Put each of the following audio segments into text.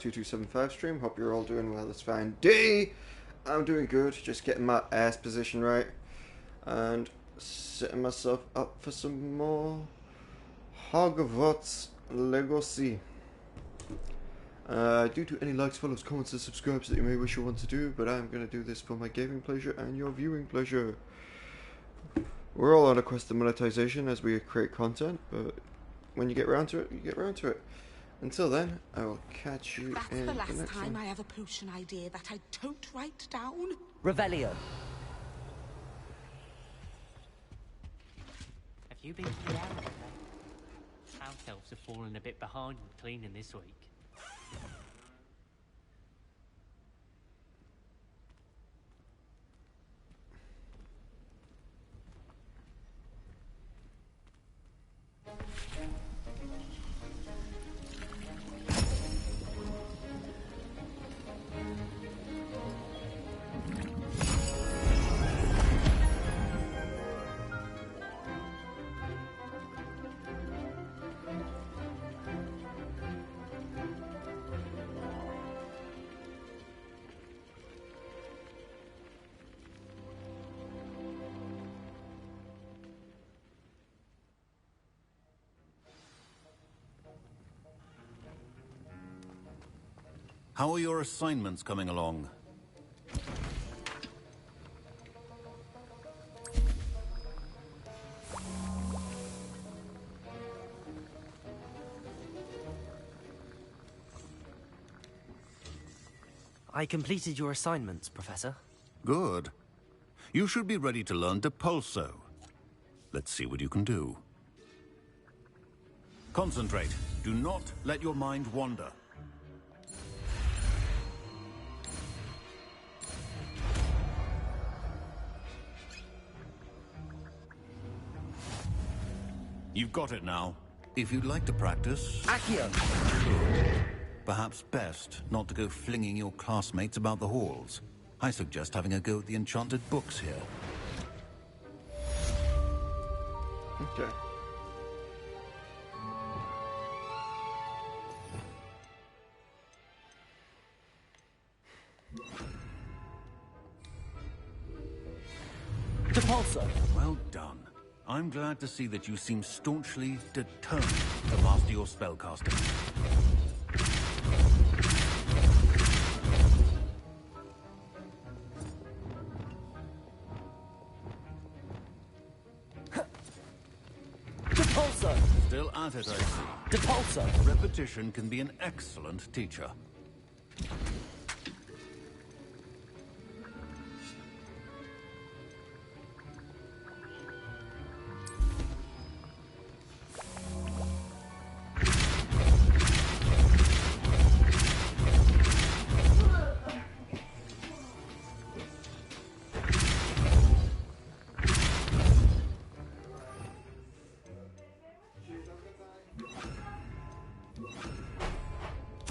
2275 stream. Hope you're all doing well this fine day. I'm doing good, just getting my ass position right and setting myself up for some more Hogwarts Legacy. Due to any likes, follows, comments, and subscribes that you may wish or want to do, but I'm going to do this for my gaming pleasure and your viewing pleasure. We're all on a quest to monetization as we create content, but when you get round to it, you get round to it. Until then, I will catch you in the next one. That's the last time I have a potion idea that I don't write down. Revelio. Have you been to the alley today? House elves have fallen a bit behind with cleaning this week. How are your assignments coming along? I completed your assignments, Professor. Good. You should be ready to learn Depulso. Let's see what you can do. Concentrate. Do not let your mind wander. You've got it now. If you'd like to practice... Accio! Perhaps best not to go flinging your classmates about the halls. I suggest having a go at the enchanted books here. Okay. Depulso! Well done. I'm glad to see that you seem staunchly determined to master your spellcasting. Depulso! Still at it, I see. Depulso! Repetition can be an excellent teacher.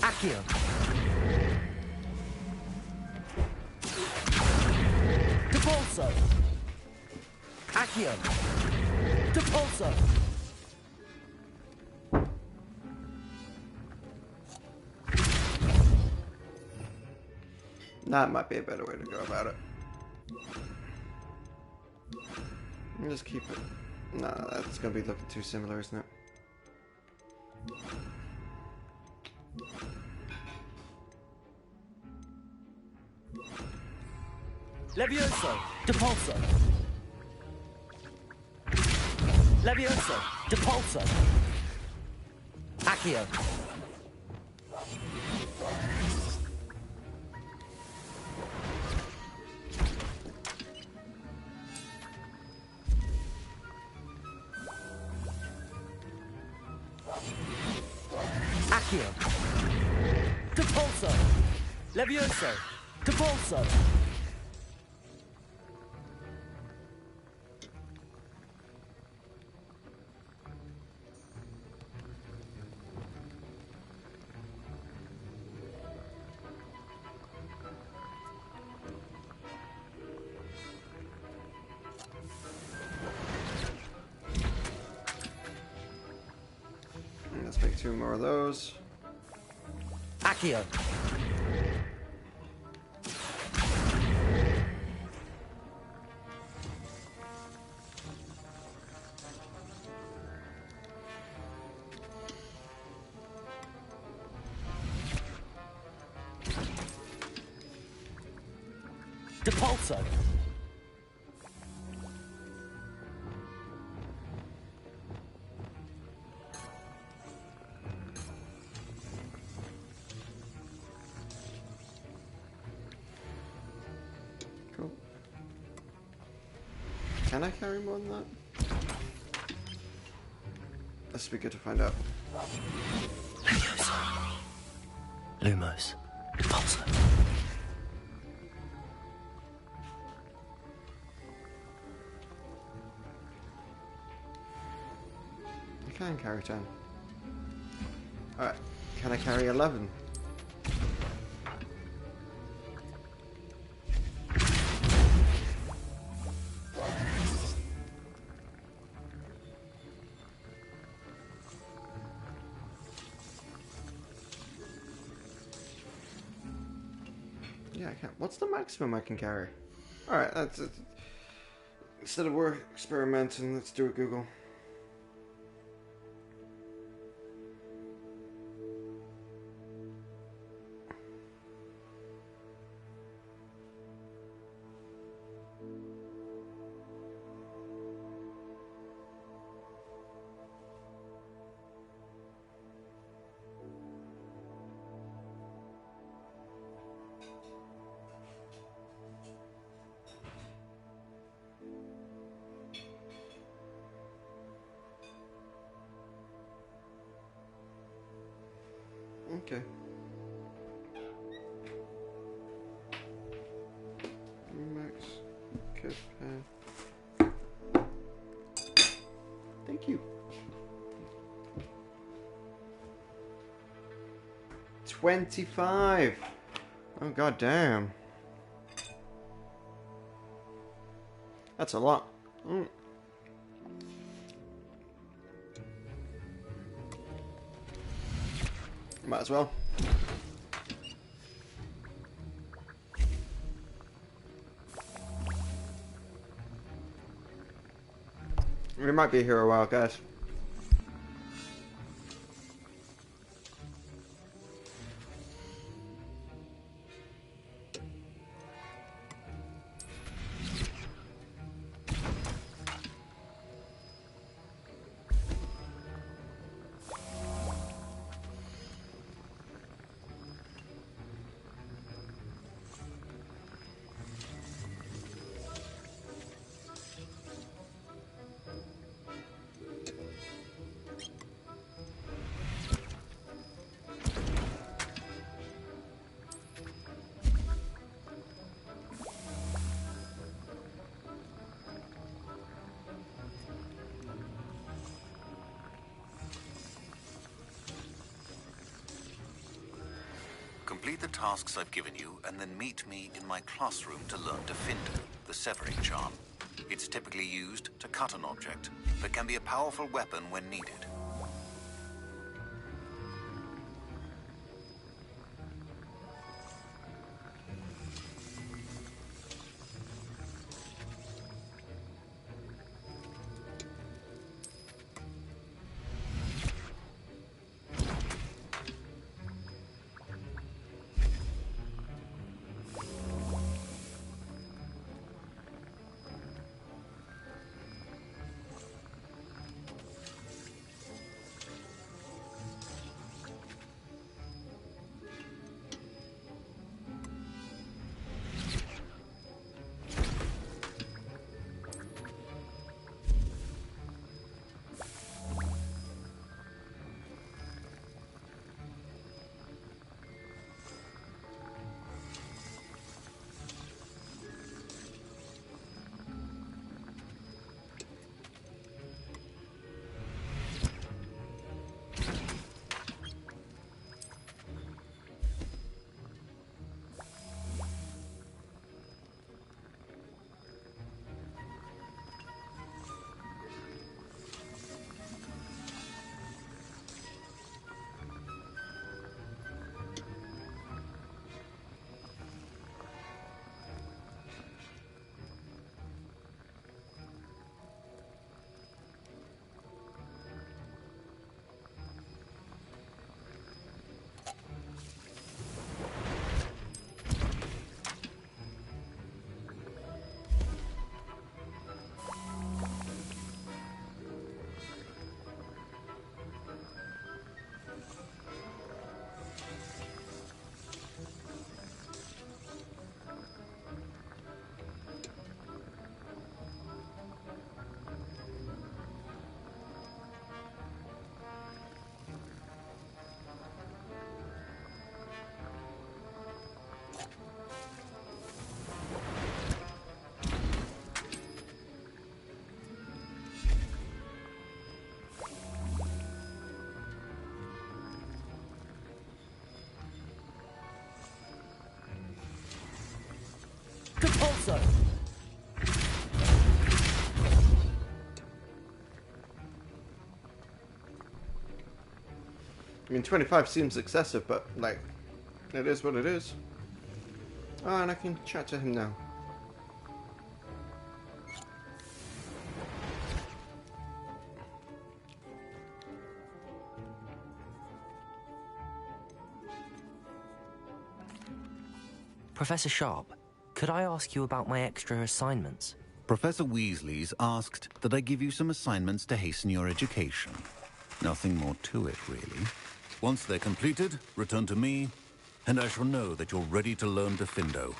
Accio! Depulso! Accio! Depulso! That might be a better way to go about it. Just keep it. Nah, that's gonna be looking too similar, isn't it? Levioso! Depulso! Levioso! Depulso! Accio! Accio! Depulso! Levioso! Depulso! Let's make 2 more of those. Accio! Depulso. Cool. Can I carry more than that? This would be good to find out. Levioso. Lumos. Depulso. I can carry 10. Alright, can I carry 11? Yeah, I can. What's the maximum I can carry? Alright, that's it. Instead of we're experimenting, let's do a Google. Okay. Max capacity. Thank you. 25. Oh god damn. That's a lot. Mm. Might as well. We might be here a while, guys. Complete the tasks I've given you, and then meet me in my classroom to learn Defindo, the severing charm. It's typically used to cut an object, but can be a powerful weapon when needed. Falso! I mean, 25 seems excessive, but, like, it is what it is. Oh, and I can chat to him now. Professor Sharp, could I ask you about my extra assignments? Professor Weasley's asked that I give you some assignments to hasten your education. Nothing more to it, really. Once they're completed, return to me, and I shall know that you're ready to learn Diffindo.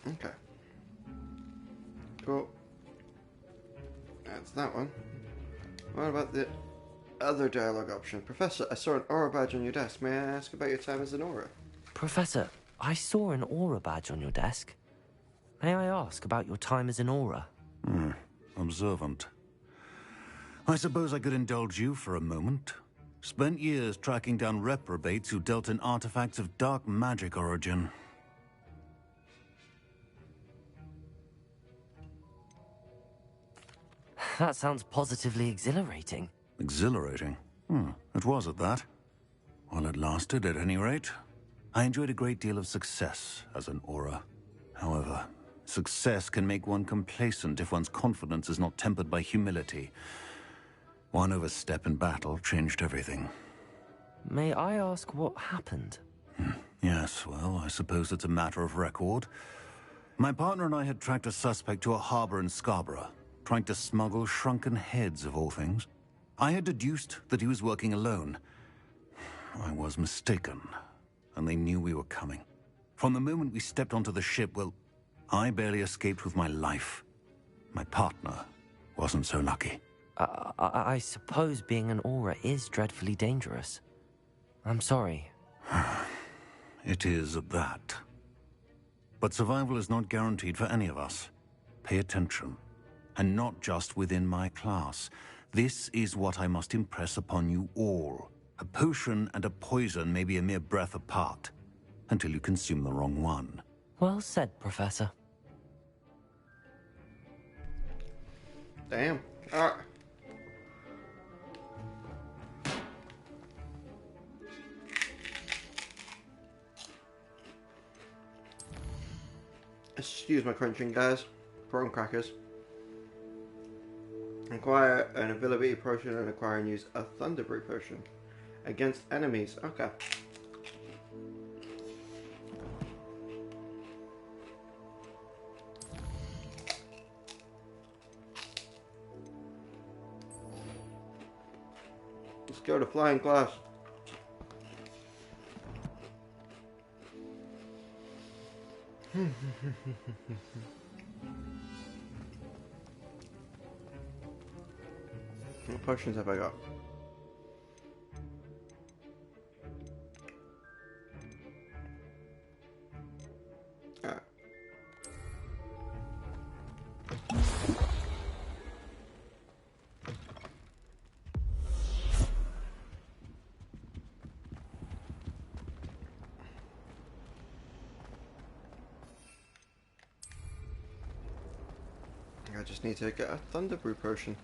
Okay. Cool. That's that one. What about the other dialogue option? Professor, I saw an aura badge on your desk. May I ask about your time as an aura? Professor, I saw an aura badge on your desk. May I ask about your time as an aura? Observant. I suppose I could indulge you for a moment. Spent years tracking down reprobates who dealt in artifacts of dark magic origin. That sounds positively exhilarating. Exhilarating? It was at that. While it lasted, at any rate. I enjoyed a great deal of success as an aura. However, success can make one complacent if one's confidence is not tempered by humility. One overstep in battle changed everything. May I ask what happened? Yes, well, I suppose it's a matter of record. My partner and I had tracked a suspect to a harbor in Scarborough, trying to smuggle shrunken heads of all things. I had deduced that he was working alone. I was mistaken, and they knew we were coming. From the moment we stepped onto the ship, well, I barely escaped with my life. My partner wasn't so lucky. I suppose being an aura is dreadfully dangerous. I'm sorry. It is that. But survival is not guaranteed for any of us. Pay attention. And not just within my class. This is what I must impress upon you all. A potion and a poison may be a mere breath apart, until you consume the wrong one. Well said, Professor. Damn. Alright. Excuse my crunching, guys. Prawn crackers. Acquire an ability potion and acquire and use a thunder brew potion against enemies. Okay. Let's go to flying class. What potions have I got? Alright. I just need to get a thunder brew potion.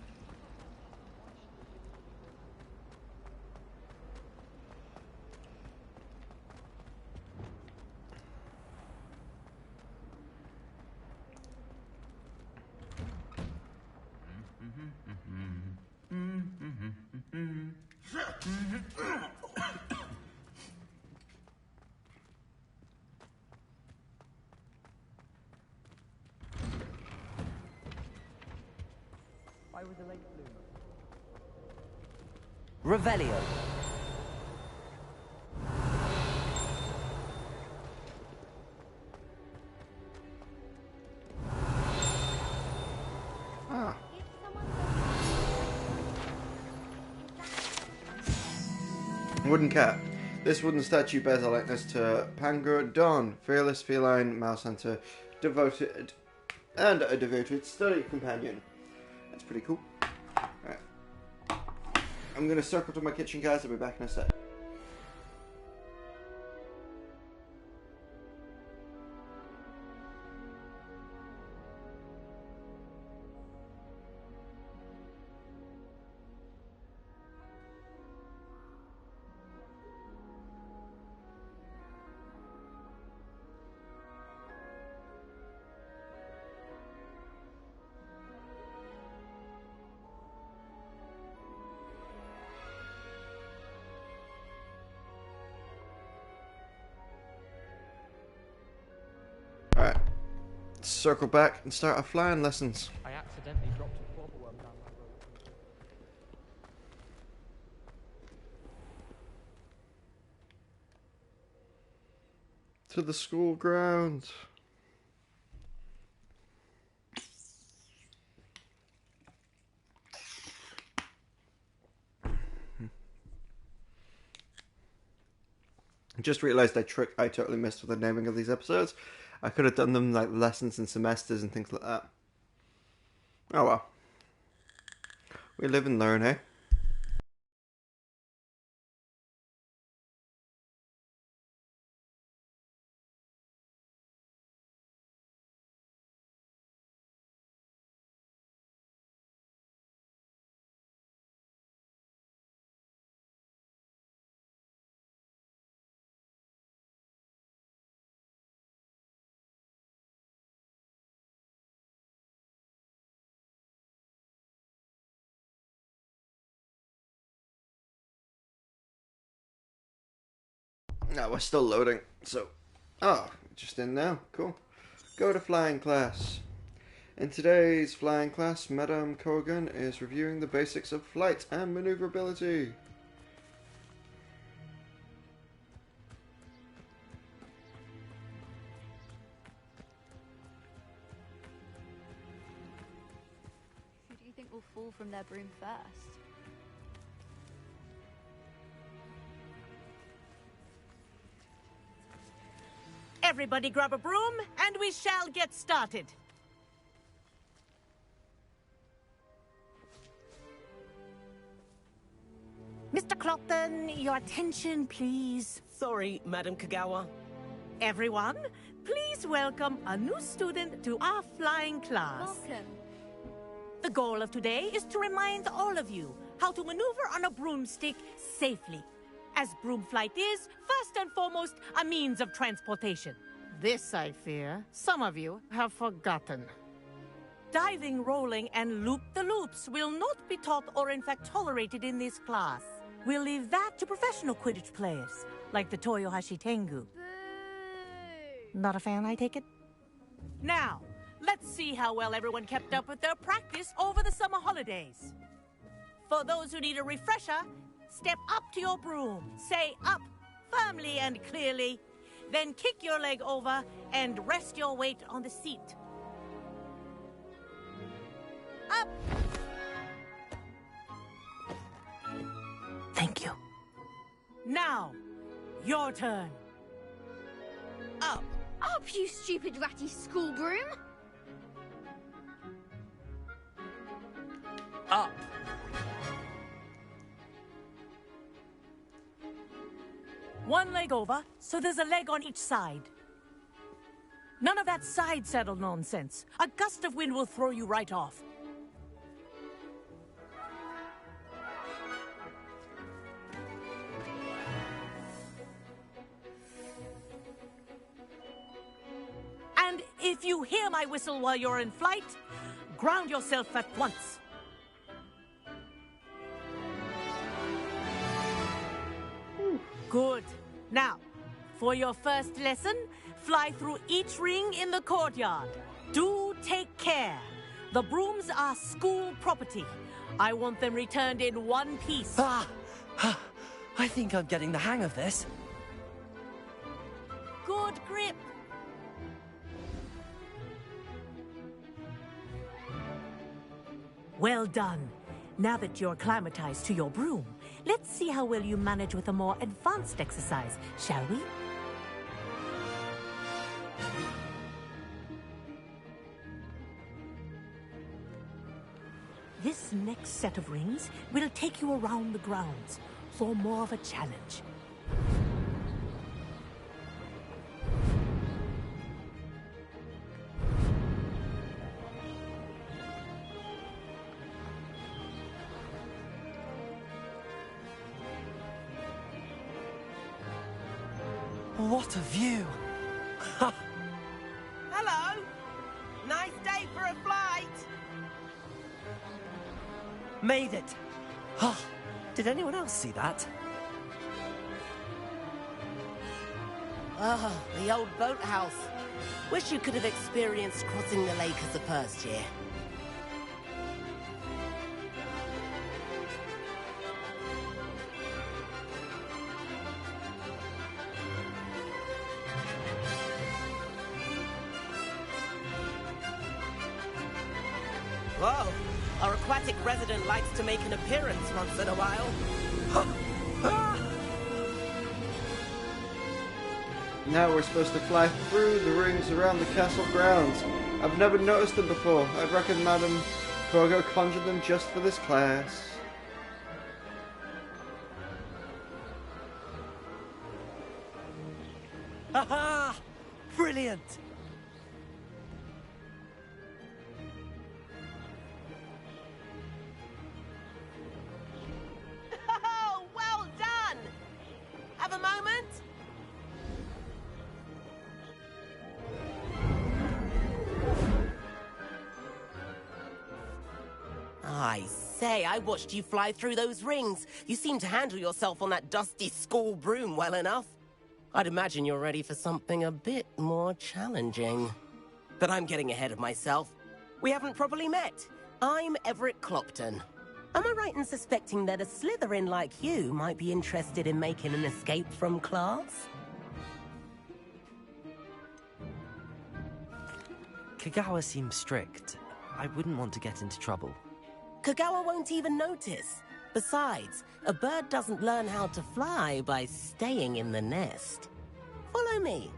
Revelio. Ah. Wooden cat. This wooden statue bears a likeness to Pangur Dawn, fearless feline mouse hunter, devoted and a devoted study companion. That's pretty cool. Alright. I'm gonna circle to my kitchen, guys. I'll be back in a sec. circle back and start our flying lessons. I accidentally dropped a flobberworm down that road. To the school grounds. Just realised I totally missed with the naming of these episodes. I could have done them like lessons and semesters and things like that. Oh well. We live and learn, eh? No, we're still loading, so... Oh, just in now. Cool. Go to flying class. In today's flying class, Madame Corrigan is reviewing the basics of flight and maneuverability. Who do you think will fall from their broom first? Everybody grab a broom, and we shall get started. Mr. Clopton, your attention, please. Sorry, Madam Kagawa. Everyone, please welcome a new student to our flying class. Welcome. The goal of today is to remind all of you how to maneuver on a broomstick safely, as broom flight is, first and foremost, a means of transportation. This, I fear, some of you have forgotten. Diving, rolling, and loop-the-loops will not be taught or in fact tolerated in this class. We'll leave that to professional Quidditch players, like the Toyohashi Tengu. Boo! Not a fan, I take it? Now, let's see how well everyone kept up with their practice over the summer holidays. For those who need a refresher, step up to your broom, say up, firmly and clearly, then kick your leg over and rest your weight on the seat. Up! Thank you. Now, your turn. Up. Up, you stupid ratty school broom! Up. One leg over, so there's a leg on each side. None of that side saddle nonsense. A gust of wind will throw you right off. And if you hear my whistle while you're in flight, ground yourself at once. Good. Now, for your first lesson, fly through each ring in the courtyard. Do take care. The brooms are school property. I want them returned in one piece. I think I'm getting the hang of this. Good grip. Well done. Now that you're acclimatized to your broom, let's see how well you manage with a more advanced exercise, shall we? This next set of rings will take you around the grounds for more of a challenge. What a view! Hello. Nice day for a flight. Made it! Oh, did anyone else see that? Ah, the old boathouse. Wish you could have experienced crossing the lake as a first year. Whoa, our aquatic resident likes to make an appearance once in a while. Now we're supposed to fly through the rings around the castle grounds. I've never noticed them before. I reckon Madam Kogo conjured them just for this class. Haha! Brilliant! Oh, well done! Have a moment? I say, I watched you fly through those rings. You seem to handle yourself on that dusty school broom well enough. I'd imagine you're ready for something a bit more challenging. But I'm getting ahead of myself. We haven't properly met. I'm Everett Clopton. Am I right in suspecting that a Slytherin like you might be interested in making an escape from class? Kagawa seems strict. I wouldn't want to get into trouble. Kagawa won't even notice. Besides, a bird doesn't learn how to fly by staying in the nest. Follow me.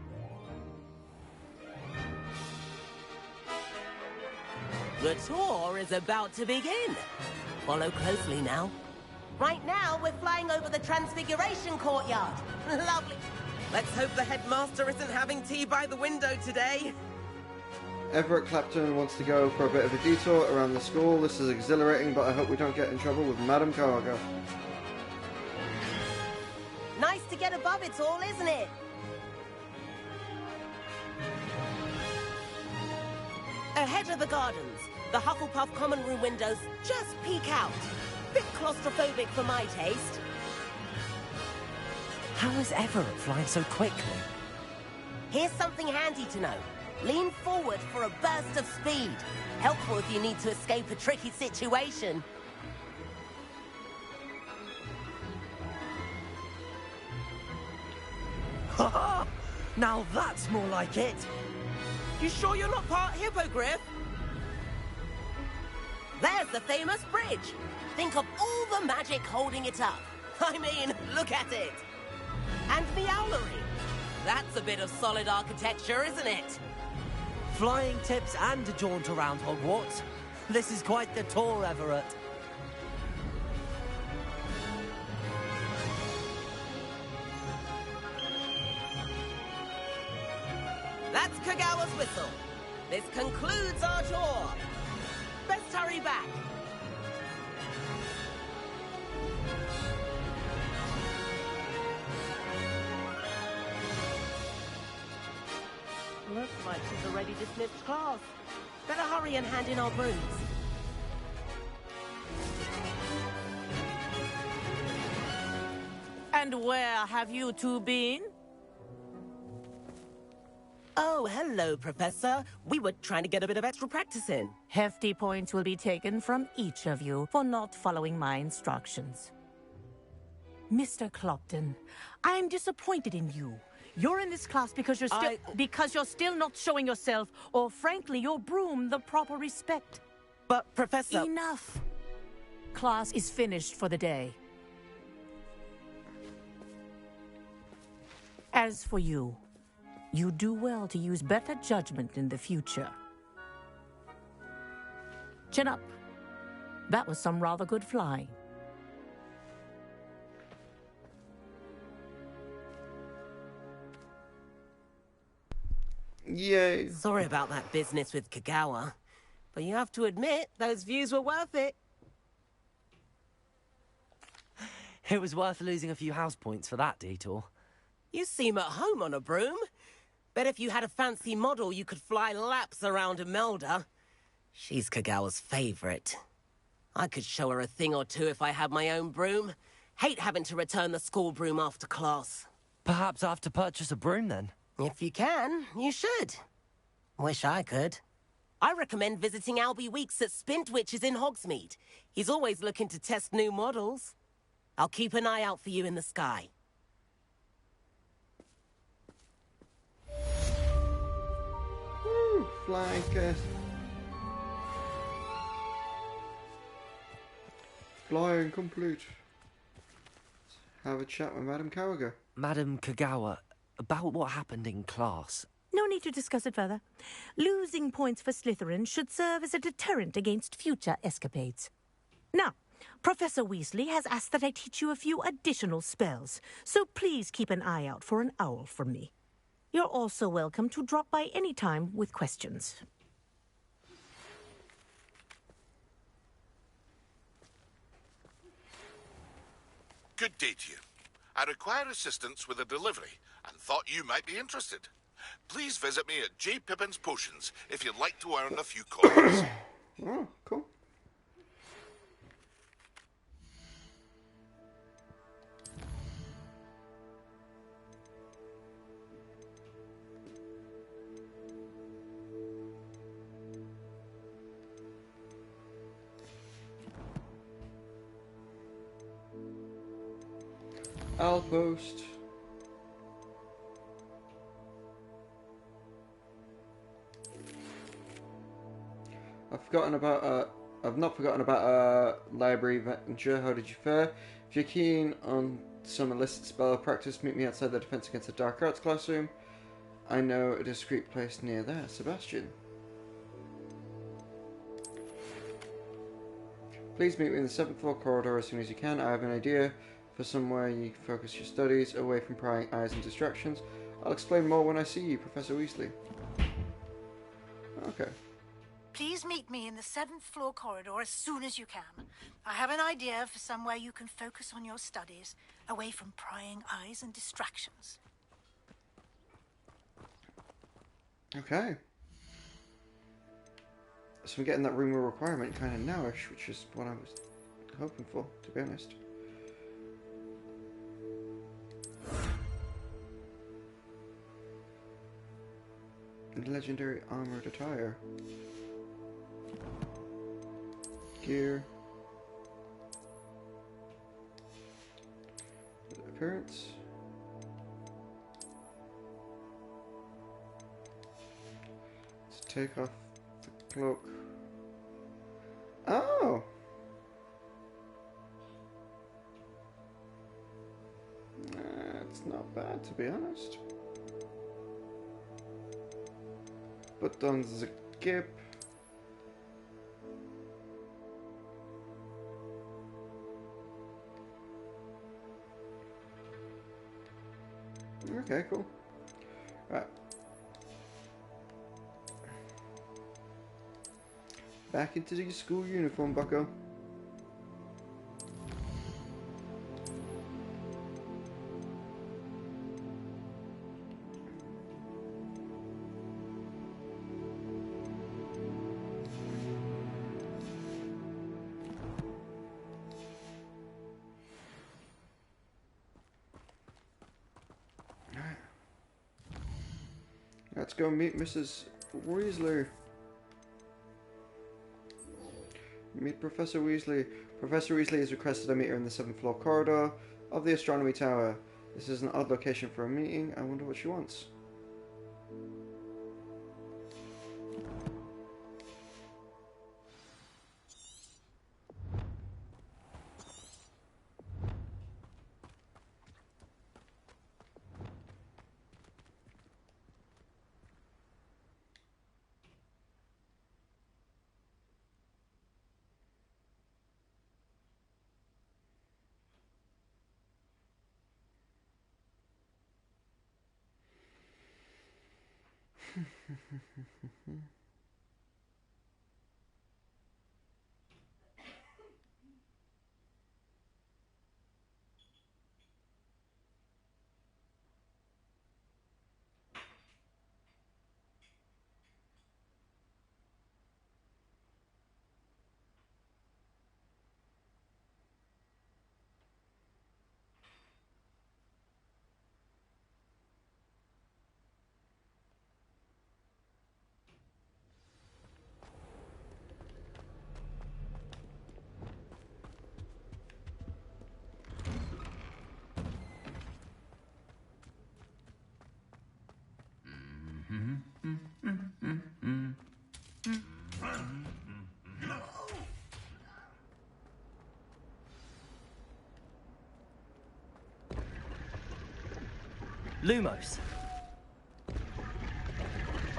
The tour is about to begin. Follow closely now. Right now, we're flying over the Transfiguration Courtyard. Lovely. Let's hope the headmaster isn't having tea by the window today. Everett Clapton wants to go for a bit of a detour around the school. This is exhilarating, but I hope we don't get in trouble with Madam Koga. Nice to get above it all, isn't it? Ahead of the gardens, the Hufflepuff common room windows just peek out. Bit claustrophobic for my taste. How is Everett flying so quickly? Here's something handy to know. Lean forward for a burst of speed. Helpful if you need to escape a tricky situation. Haha! Now that's more like it! You sure you're not part hippogriff? There's the famous bridge. Think of all the magic holding it up. I mean, look at it. And the owlery. That's a bit of solid architecture, isn't it? Flying tips and a jaunt around Hogwarts. This is quite the tour, Everett. That's Kagawa's whistle. This concludes our tour. Best hurry back. Looks like she's already dismissed class. Better hurry and hand in our brooms. And where have you two been? Oh, hello, Professor. We were trying to get a bit of extra practice in. Hefty points will be taken from each of you for not following my instructions. Mr. Clopton, I am disappointed in you. You're in this class because you're still not showing yourself, or frankly, your broom, the proper respect. But, Professor... Enough. Class is finished for the day. As for you, you do well to use better judgment in the future. Chin up. That was some rather good flying. Yay. Sorry about that business with Kagawa, but you have to admit, those views were worth it. It was worth losing a few house points for that detour. You seem at home on a broom. Bet if you had a fancy model, you could fly laps around Imelda. She's Kagawa's favorite. I could show her a thing or two if I had my own broom. Hate having to return the school broom after class. Perhaps I have to purchase a broom then. If you can, you should. Wish I could. I recommend visiting Albie Weeks at Spintwitches in Hogsmeade. He's always looking to test new models. I'll keep an eye out for you in the sky. Woo, flying kiss. Flying complete. Have a chat with Madam Kawaga. Madam Kagawa, about what happened in class. No need to discuss it further. Losing points for Slytherin should serve as a deterrent against future escapades. Now, Professor Weasley has asked that I teach you a few additional spells, so please keep an eye out for an owl from me. You're also welcome to drop by any time with questions. Good day to you. I require assistance with a delivery and thought you might be interested. Please visit me at J. Pippin's Potions if you'd like to earn a few coins. Oh, cool. Outpost. I've not forgotten about library venture. How did you fare? If you're keen on some illicit spell practice, meet me outside the Defense Against the Dark Arts classroom. I know a discreet place near there, Sebastian. Please meet me in the 7th floor corridor as soon as you can. I have an idea for somewhere you can focus your studies, away from prying eyes and distractions. I'll explain more when I see you, Professor Weasley. Okay. Please meet me in the 7th floor corridor as soon as you can. I have an idea for somewhere you can focus on your studies, away from prying eyes and distractions. Okay. So I'm getting that room of requirement kind of nowish, which is what I was hoping for, to be honest. Legendary armored attire. Gear. Appearance. Let's take off the cloak. Oh! It's not bad, to be honest. Buttons skip. Okay, cool. Right. Back into the school uniform, bucko. Let's go meet Mrs. Weasley. Meet Professor Weasley. Professor Weasley has requested I meet her in the 7th floor corridor of the Astronomy Tower. This is an odd location for a meeting. I wonder what she wants. Lumos.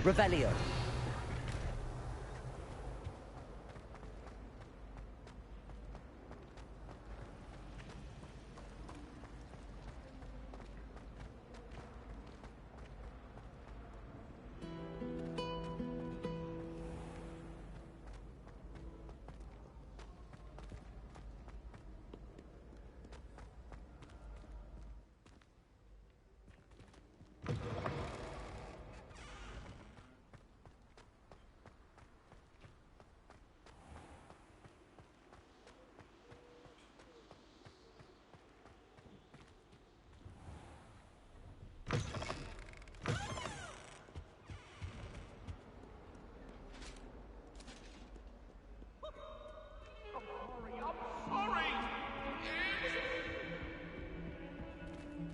Revelio.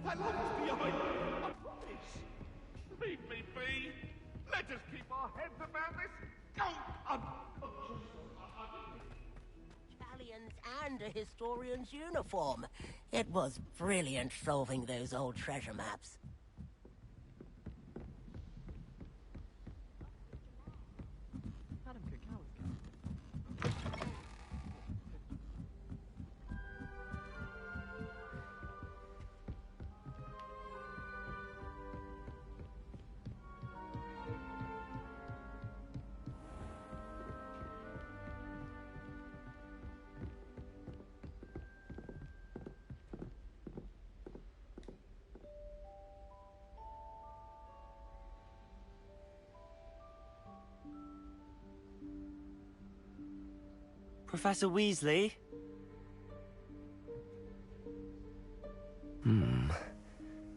That light is behind me. I promise. Leave me be. Let us keep our heads about this. Italians and a historian's uniform. It was brilliant solving those old treasure maps. Adam Cacao. Professor Weasley?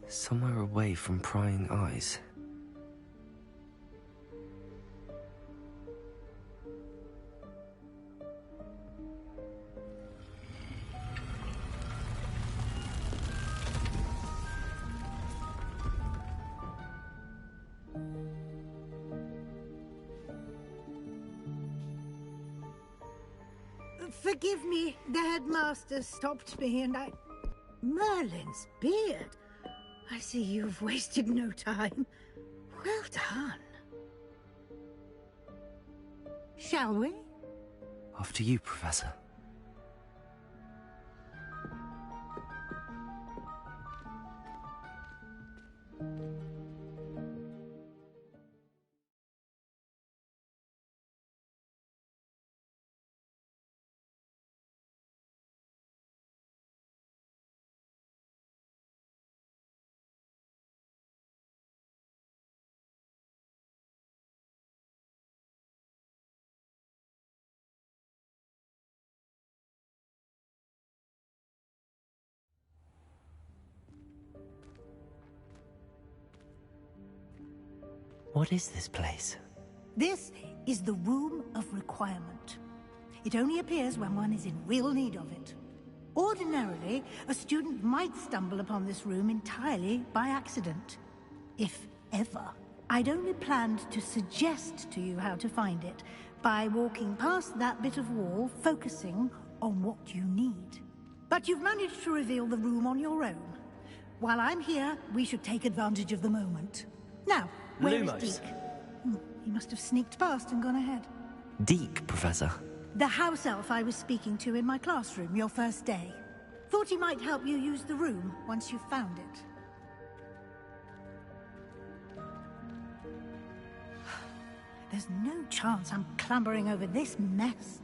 Somewhere away from prying eyes. Forgive me, the headmaster stopped me and I... Merlin's beard. I see you've wasted no time. Well done. Shall we? After you, Professor. What is this place? This is the Room of Requirement. It only appears when one is in real need of it. Ordinarily, a student might stumble upon this room entirely by accident. If ever. I'd only planned to suggest to you how to find it by walking past that bit of wall, focusing on what you need. But you've managed to reveal the room on your own. While I'm here, we should take advantage of the moment. Now, where is Lumos. Deke? He must have sneaked past and gone ahead. Deke, Professor. The house elf I was speaking to in my classroom your first day. Thought he might help you use the room once you've found it. There's no chance I'm clambering over this mess.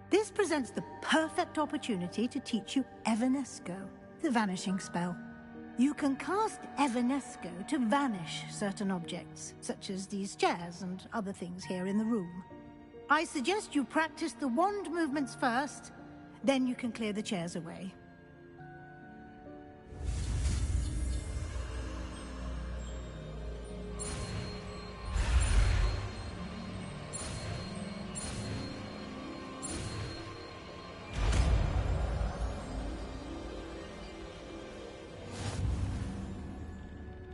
This presents the perfect opportunity to teach you Evanesco, the vanishing spell. You can cast Evanesco to vanish certain objects, such as these chairs and other things here in the room. I suggest you practice the wand movements first, then you can clear the chairs away.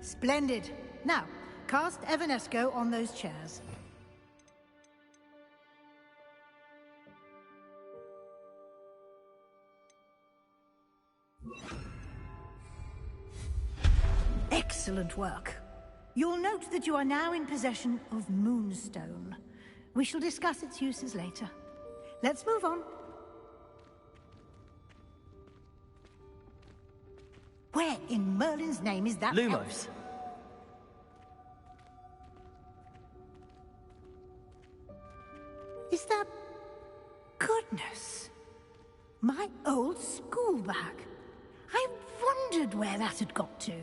Splendid. Now, cast Evanesco on those chairs. Excellent work. You'll note that you are now in possession of Moonstone. We shall discuss its uses later. Let's move on. Where in Merlin's name is that Lumos. elf? Is that... Goodness. My old school bag. I wondered where that had got to.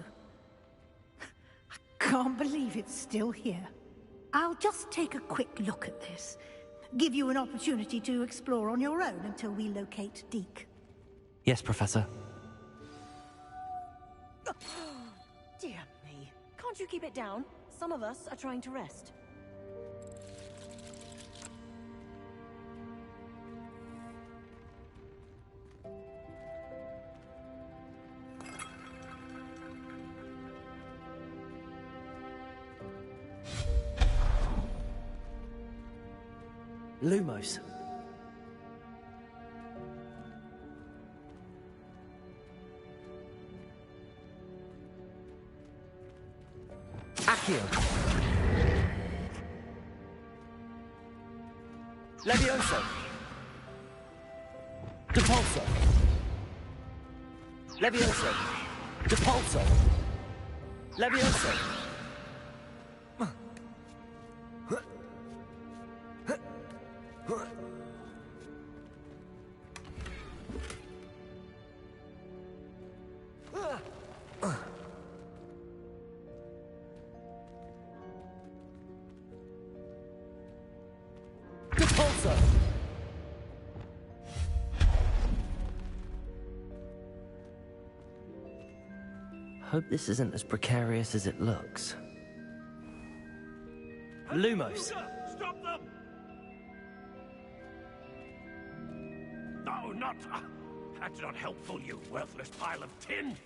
I can't believe it's still here. I'll just take a quick look at this. Give you an opportunity to explore on your own until we locate Deke. Yes, Professor. Dear me. Can't you keep it down? Some of us are trying to rest. Lumos. Accio. Levioso. Depulso. Levioso. Depulso. Levioso. Depulso. Hope this isn't as precarious as it looks. Lumos. Stop them! No, not... that's not helpful, you worthless pile of tin!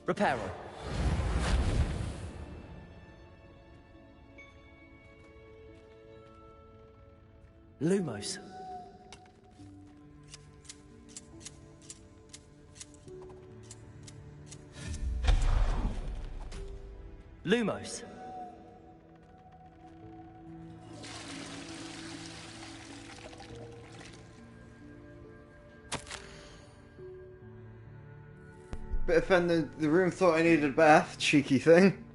Reparo. Lumos. Lumos. Bit offended, the room thought I needed a bath, cheeky thing.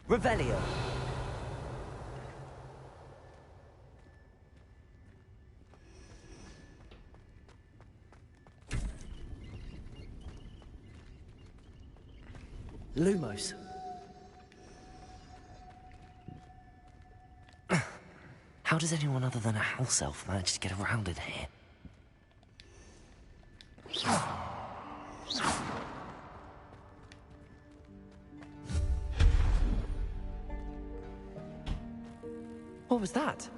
Revelio. Lumos. How does anyone other than a house elf manage to get around in here? What was that?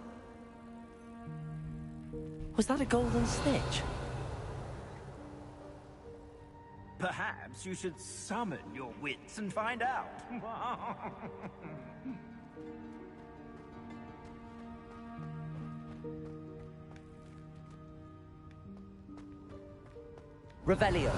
Was that a golden snitch? Perhaps you should summon your wits and find out. Revelio.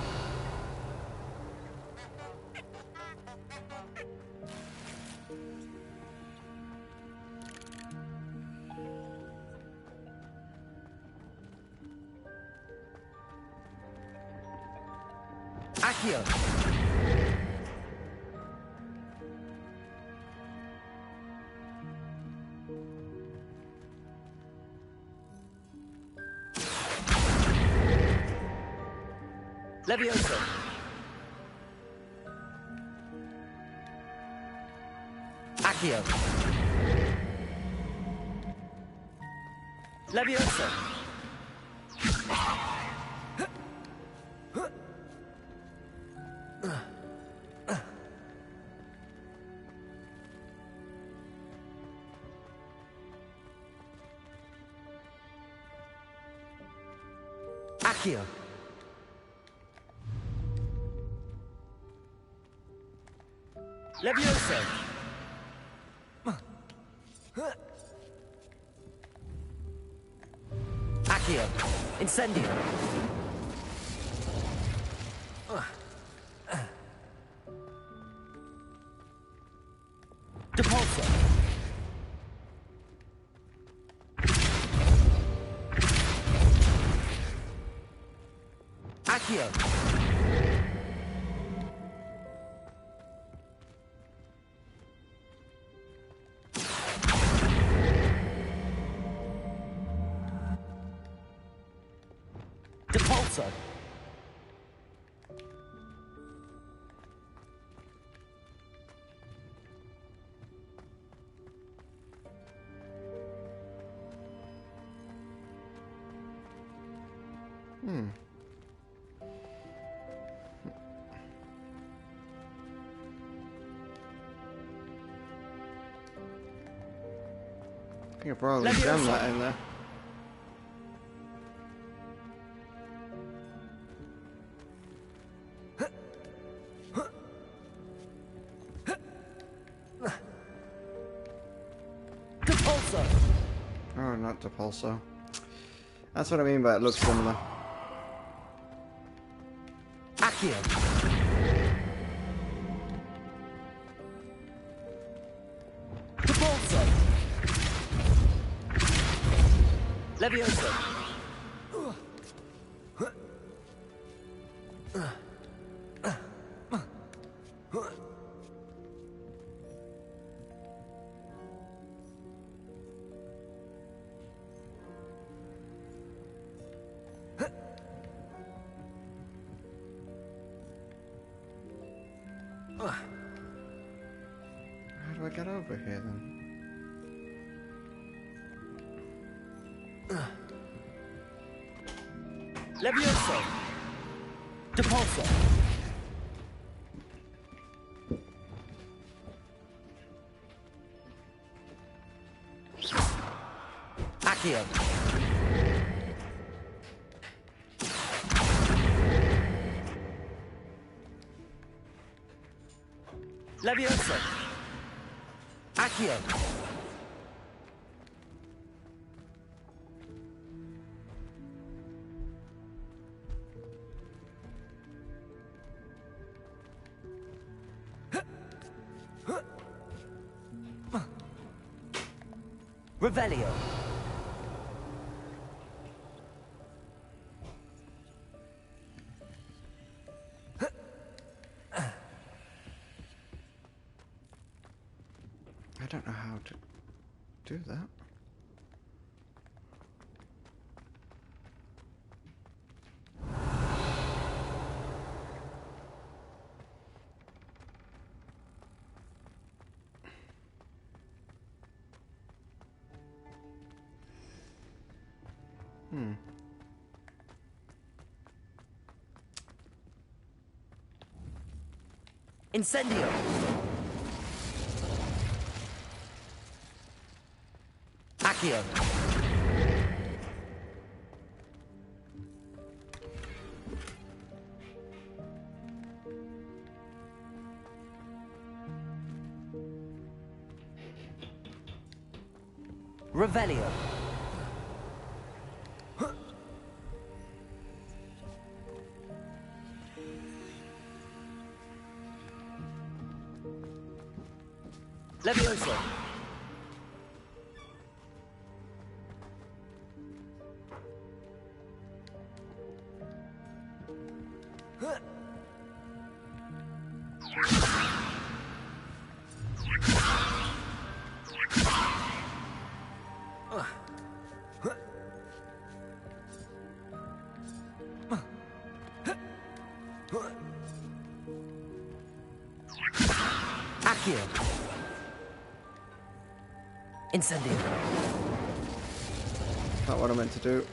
Accio. Levioso. Accio. Levioso. Accio. Levioso. Accio. Incendio. Depulso. Accio. Depulso. I think I probably jammed that in there. Depulso. Oh, not Depulso. That's what I mean by it looks similar. Accio. Depulso. Levioso. How do I get over here then? Levioso. Depulso. Accio. Levioso. Accio. Revelio. I don't know how to do that. Incendio. Accio. Revelio. Levioso. Accio. Incendio. Not what I meant to do.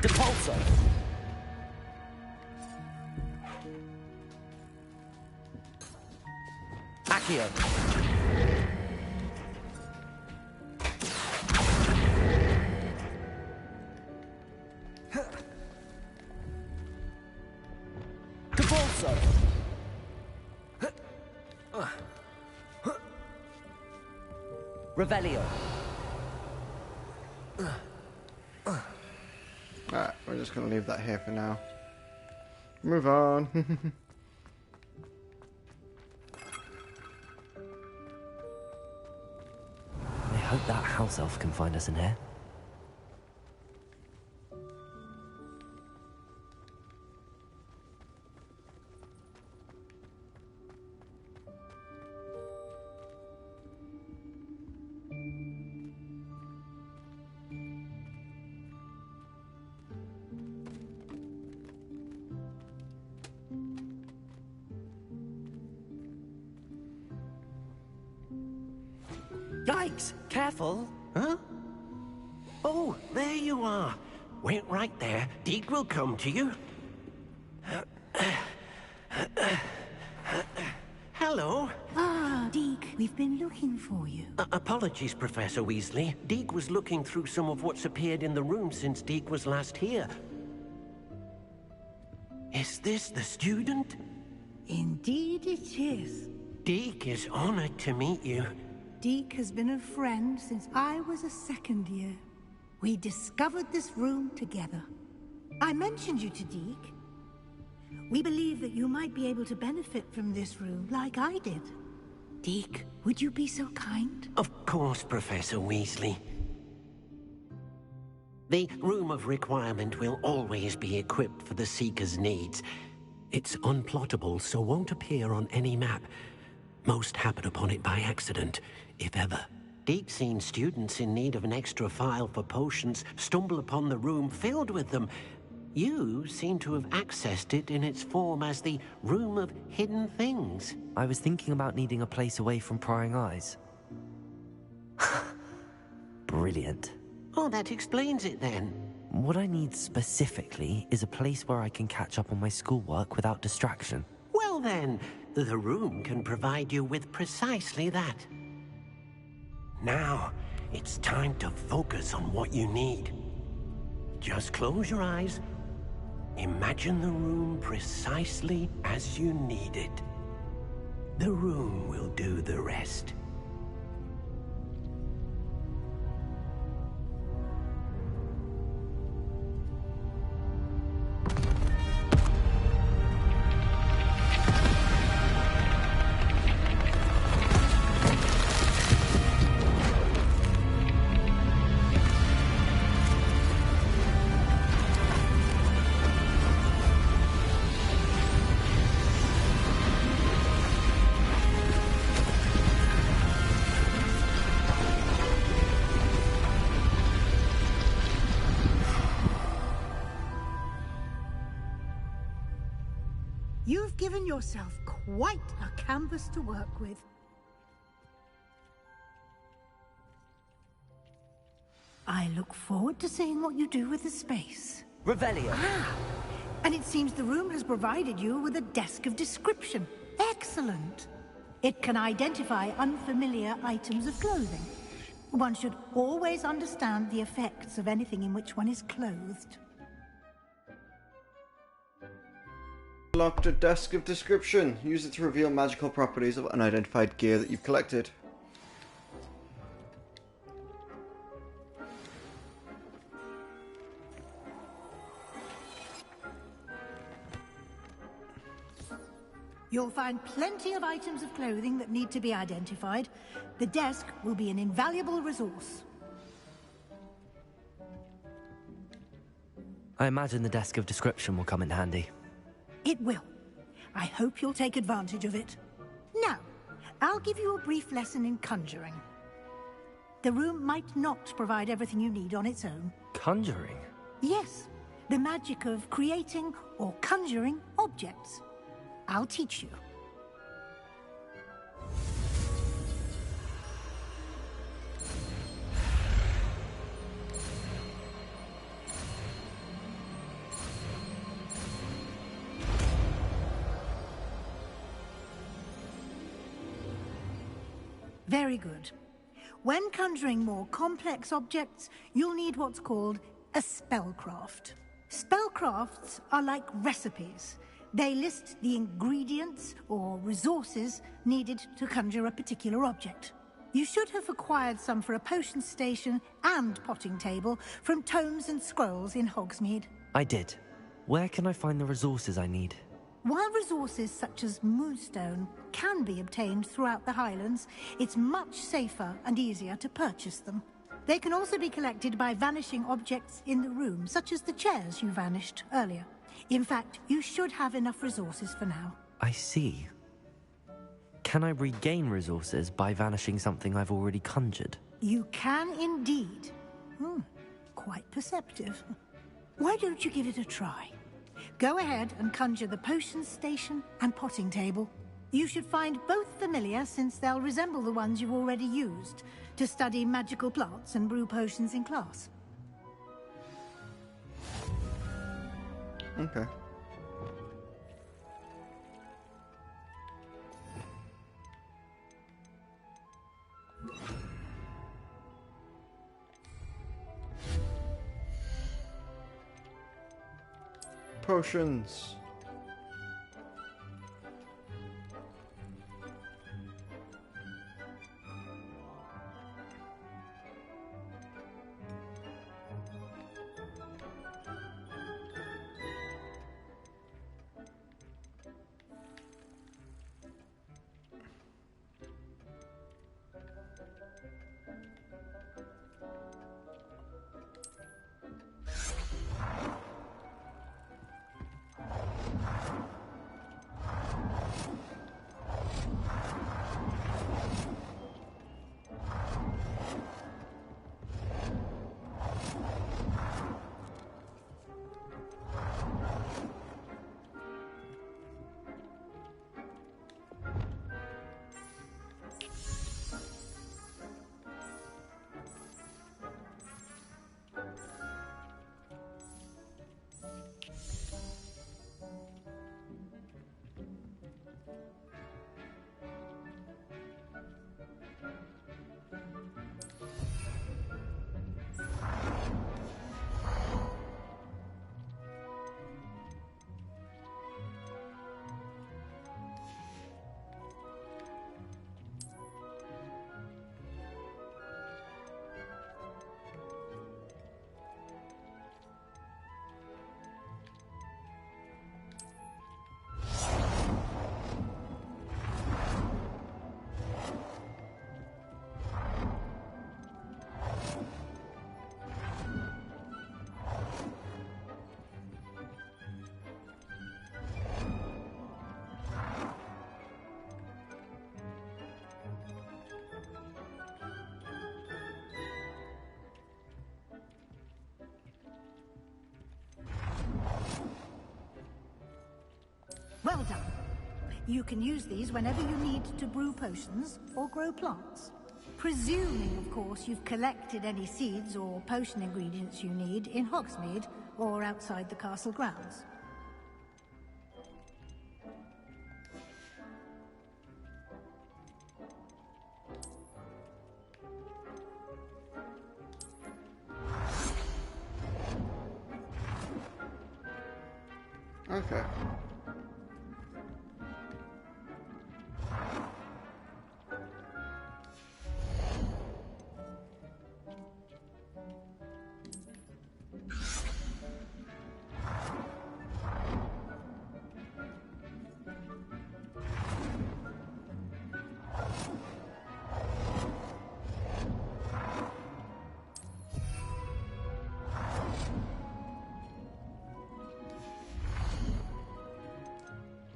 Depulso. Accio. so. Revelio. Alright, we're just gonna leave that here for now. Move on. I hope that house elf can find us in here. Yikes! Careful! Huh? Oh, there you are. Wait right there. Deke will come to you. Hello. Ah, Deke, we've been looking for you. Apologies, Professor Weasley. Deke was looking through some of what's appeared in the room since Deke was last here. Is this the student? Indeed it is. Deke is honored to meet you. Deke has been a friend since I was a second year. We discovered this room together. I mentioned you to Deke. We believe that you might be able to benefit from this room like I did. Deke, would you be so kind? Of course, Professor Weasley. The Room of Requirement will always be equipped for the Seeker's needs. It's unplottable, so won't appear on any map. Most happen upon it by accident, if ever. Deke's seen students in need of an extra file for potions stumble upon the room filled with them. You seem to have accessed it in its form as the Room of Hidden Things. I was thinking about needing a place away from prying eyes. Brilliant. Oh, that explains it then. What I need specifically is a place where I can catch up on my schoolwork without distraction. Well then, the room can provide you with precisely that. Now, it's time to focus on what you need. Just close your eyes. Imagine the room precisely as you need it. The room will do the rest. You've given yourself quite a canvas to work with. I look forward to seeing what you do with the space. Revelio. Ah, and it seems the room has provided you with a desk of description. Excellent. It can identify unfamiliar items of clothing. One should always understand the effects of anything in which one is clothed. Unlocked a desk of description. Use it to reveal magical properties of unidentified gear that you've collected. You'll find plenty of items of clothing that need to be identified. The desk will be an invaluable resource. I imagine the desk of description will come in handy. It will. I hope you'll take advantage of it. Now, I'll give you a brief lesson in conjuring. The room might not provide everything you need on its own. Conjuring? Yes, the magic of creating or conjuring objects. I'll teach you. Very good. When conjuring more complex objects, you'll need what's called a spellcraft. Spellcrafts are like recipes. They list the ingredients or resources needed to conjure a particular object. You should have acquired some for a potion station and potting table from tomes and scrolls in Hogsmeade. I did. Where can I find the resources I need? While resources such as moonstone can be obtained throughout the Highlands, it's much safer and easier to purchase them. They can also be collected by vanishing objects in the room, such as the chairs you vanished earlier. In fact, you should have enough resources for now. I see. Can I regain resources by vanishing something I've already conjured? You can indeed. Quite perceptive. Why don't you give it a try? Go ahead and conjure the potion station and potting table. You should find both familiar, since they'll resemble the ones you've already used to study magical plants and brew potions in class. Okay. Potions. Well done. You can use these whenever you need to brew potions or grow plants. Presuming, of course, you've collected any seeds or potion ingredients you need in Hogsmeade or outside the castle grounds. Okay.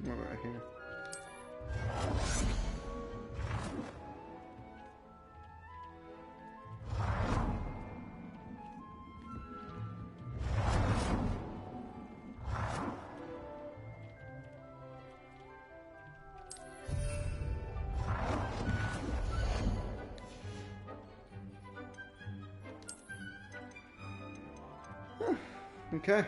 Right here. Okay.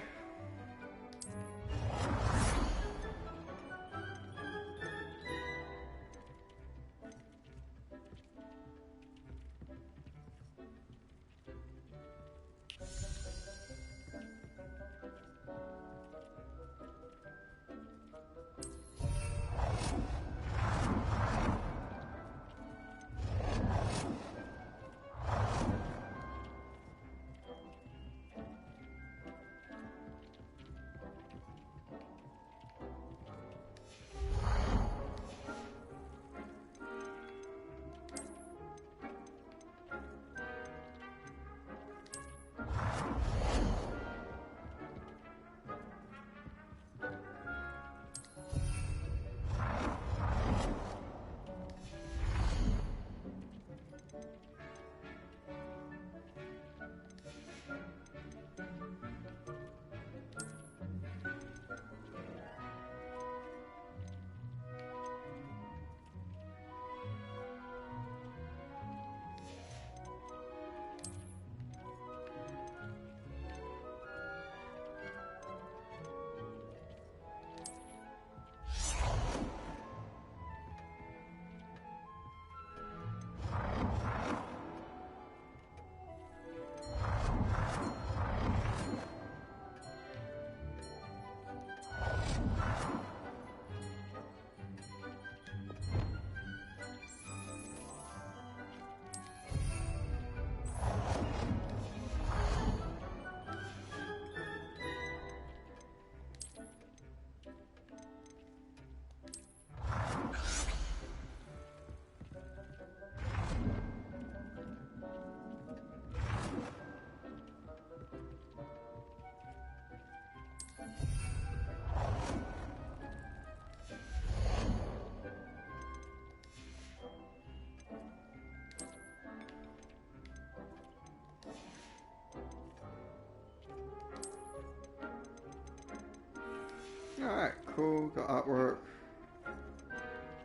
Alright, cool. Got artwork.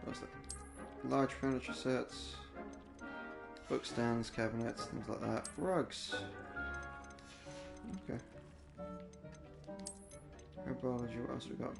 What's that? Large furniture sets. Book stands, cabinets, things like that. Rugs. Okay. Herbology, what else we got?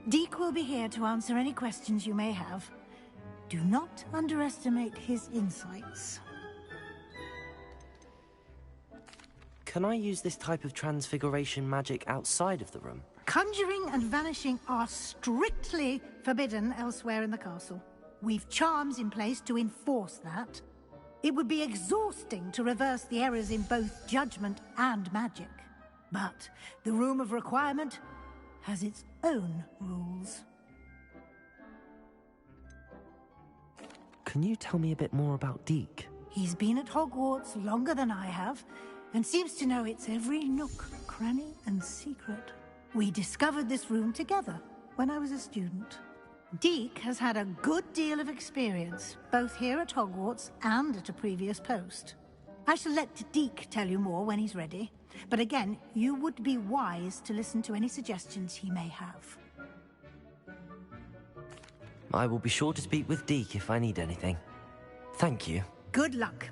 Deke will be here to answer any questions you may have. Do not underestimate his insights. Can I use this type of transfiguration magic outside of the room? Conjuring and vanishing are strictly forbidden elsewhere in the castle. We've charms in place to enforce that. It would be exhausting to reverse the errors in both judgment and magic. But the Room of Requirement has its own rules. Can you tell me a bit more about Deke? He's been at Hogwarts longer than I have, and seems to know its every nook, cranny, and secret. We discovered this room together when I was a student. Deke has had a good deal of experience, both here at Hogwarts and at a previous post. I shall let Deke tell you more when he's ready, but again, you would be wise to listen to any suggestions he may have. I will be sure to speak with Deke if I need anything. Thank you. Good luck.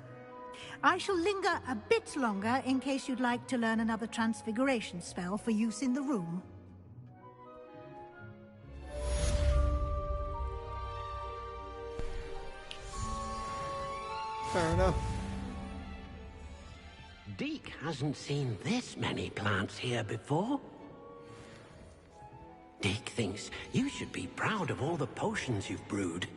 I shall linger a bit longer in case you'd like to learn another transfiguration spell for use in the room. Fair enough. Deke hasn't seen this many plants here before. Deke thinks you should be proud of all the potions you've brewed.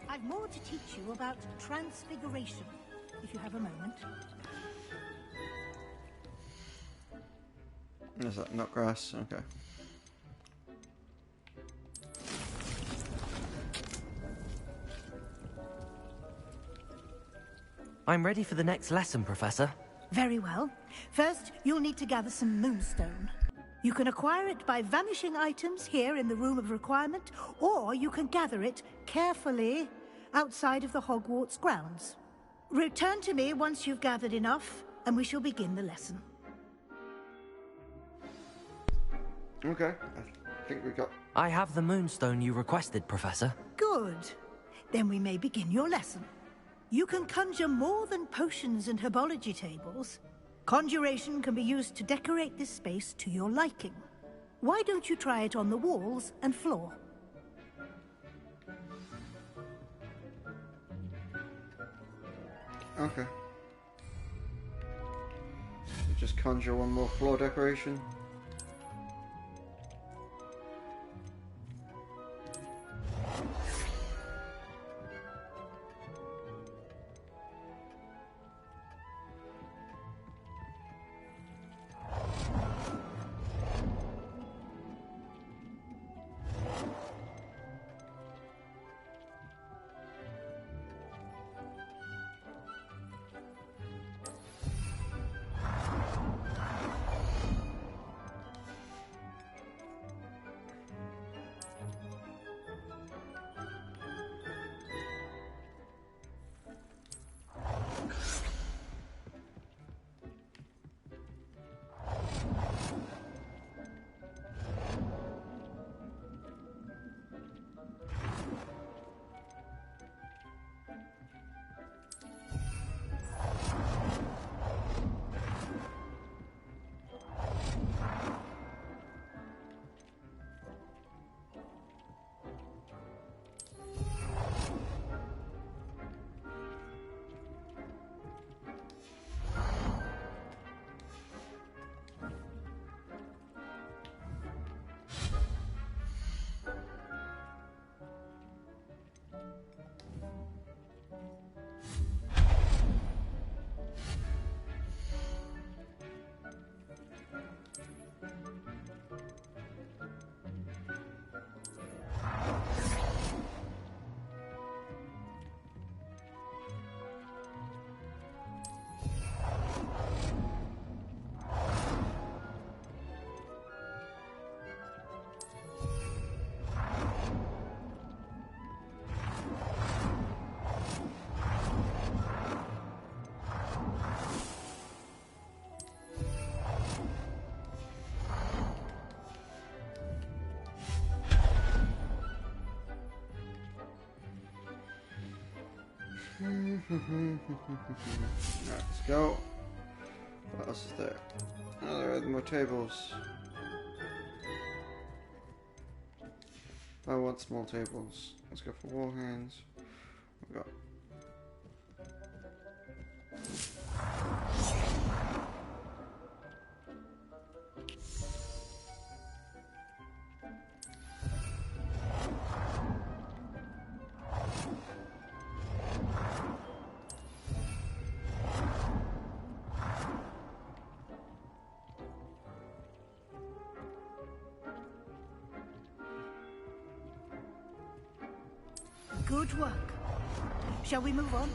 I've more to teach you about transfiguration, if you have a moment. Is that not grass? Okay. I'm ready for the next lesson, Professor. Very well. First, you'll need to gather some moonstone. You can acquire it by vanishing items here in the Room of Requirement, or you can gather it carefully outside of the Hogwarts grounds. Return to me once you've gathered enough, and we shall begin the lesson. Okay, I think we got... I have the moonstone you requested, Professor. Good. Then we may begin your lesson. You can conjure more than potions and herbology tables. Conjuration can be used to decorate this space to your liking. Why don't you try it on the walls and floor? Okay. So just conjure one more floor decoration. let's go. What else is there? Oh, there are more tables. I want small tables. Let's go for wall hands. We got. Good work. Shall we move on?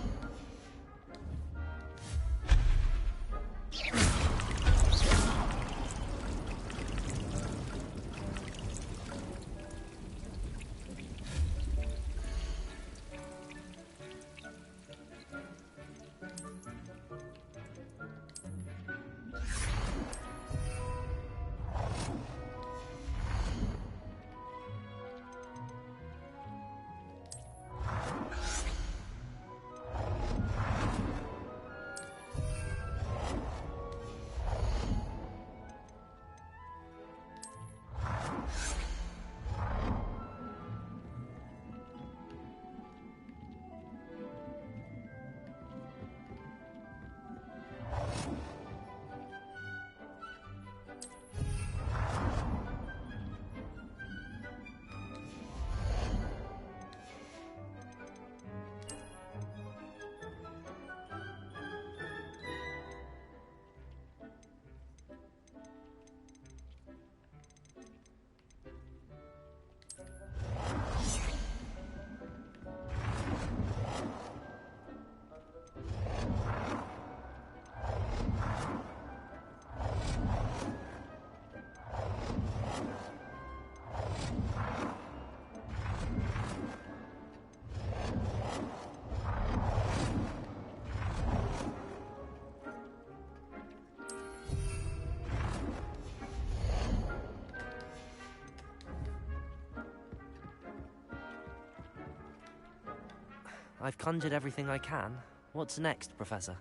I've conjured everything I can. What's next, Professor?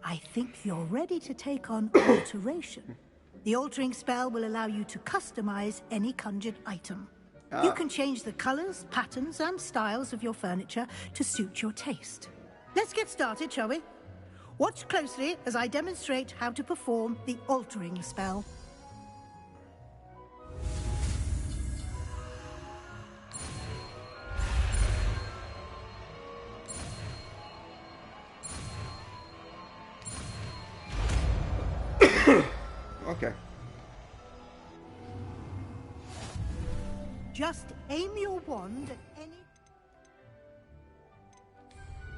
I think you're ready to take on alteration. The altering spell will allow you to customize any conjured item. You can change the colors, patterns, and styles of your furniture to suit your taste. Let's get started, shall we? Watch closely as I demonstrate how to perform the altering spell. Okay. Just aim your wand at any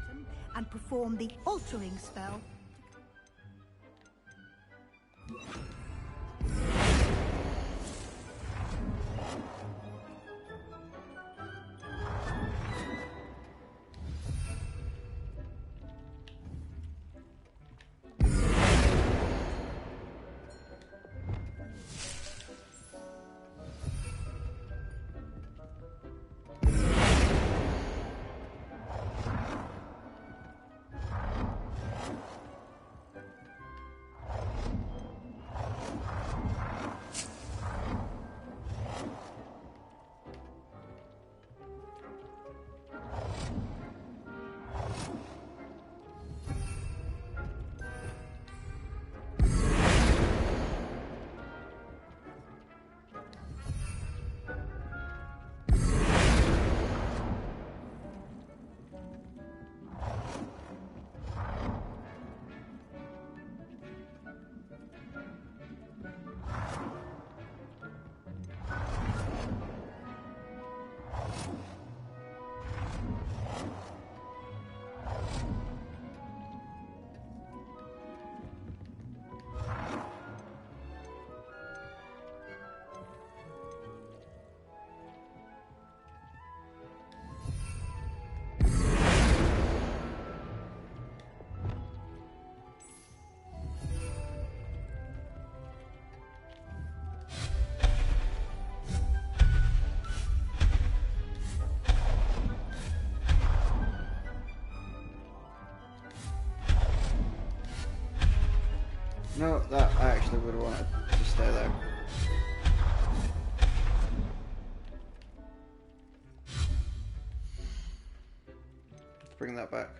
item and perform the altering spell. No, that I actually would have wanted to stay there. Let's bring that back.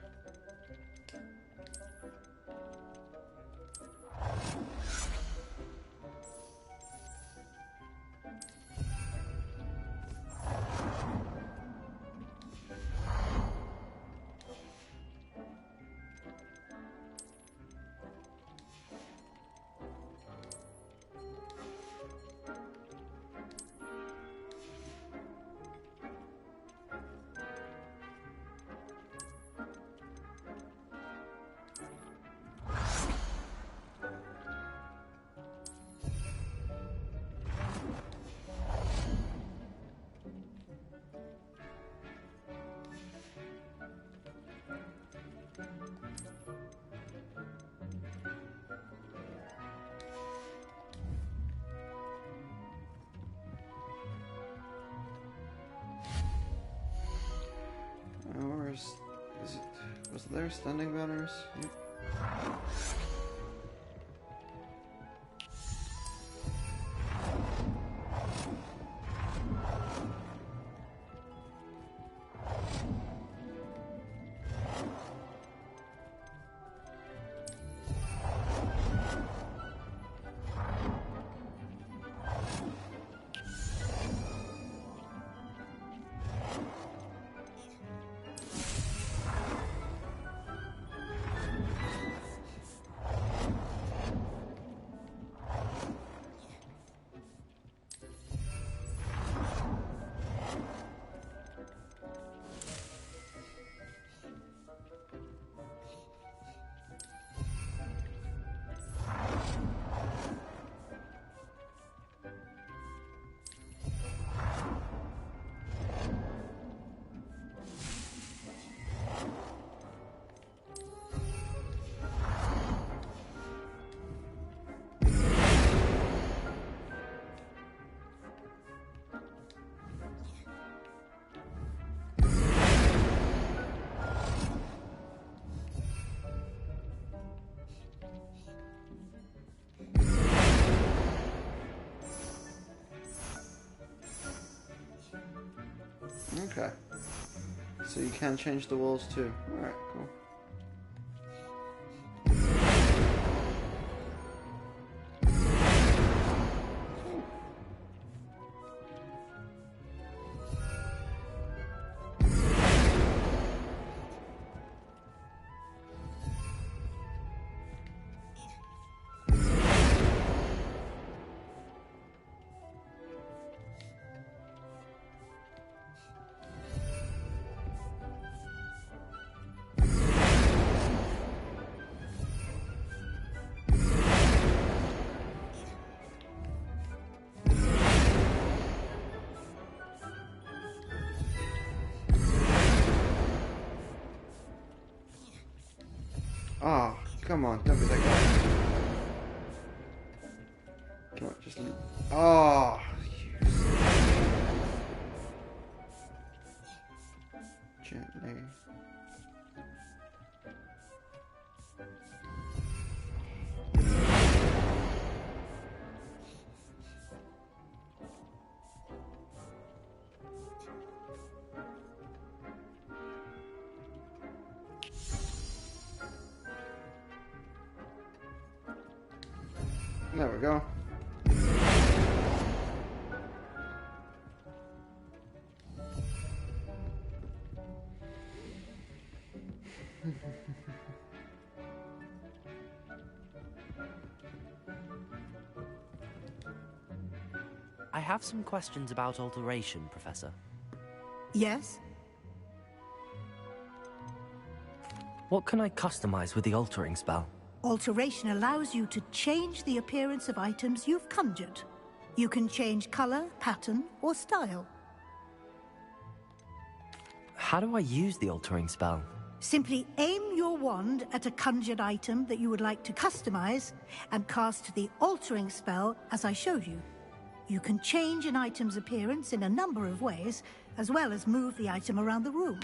Was there standing banners? Yep. Okay. So you can change the walls too. Alright, cool. Oh, come on, don't be that guy. Come on, just leave. Oh, gently. There we go. I have some questions about alteration, Professor. Yes? What can I customize with the altering spell? Alteration allows you to change the appearance of items you've conjured. You can change color, pattern, or style. How do I use the altering spell? Simply aim your wand at a conjured item that you would like to customize and cast the altering spell as I showed you. You can change an item's appearance in a number of ways, as well as move the item around the room.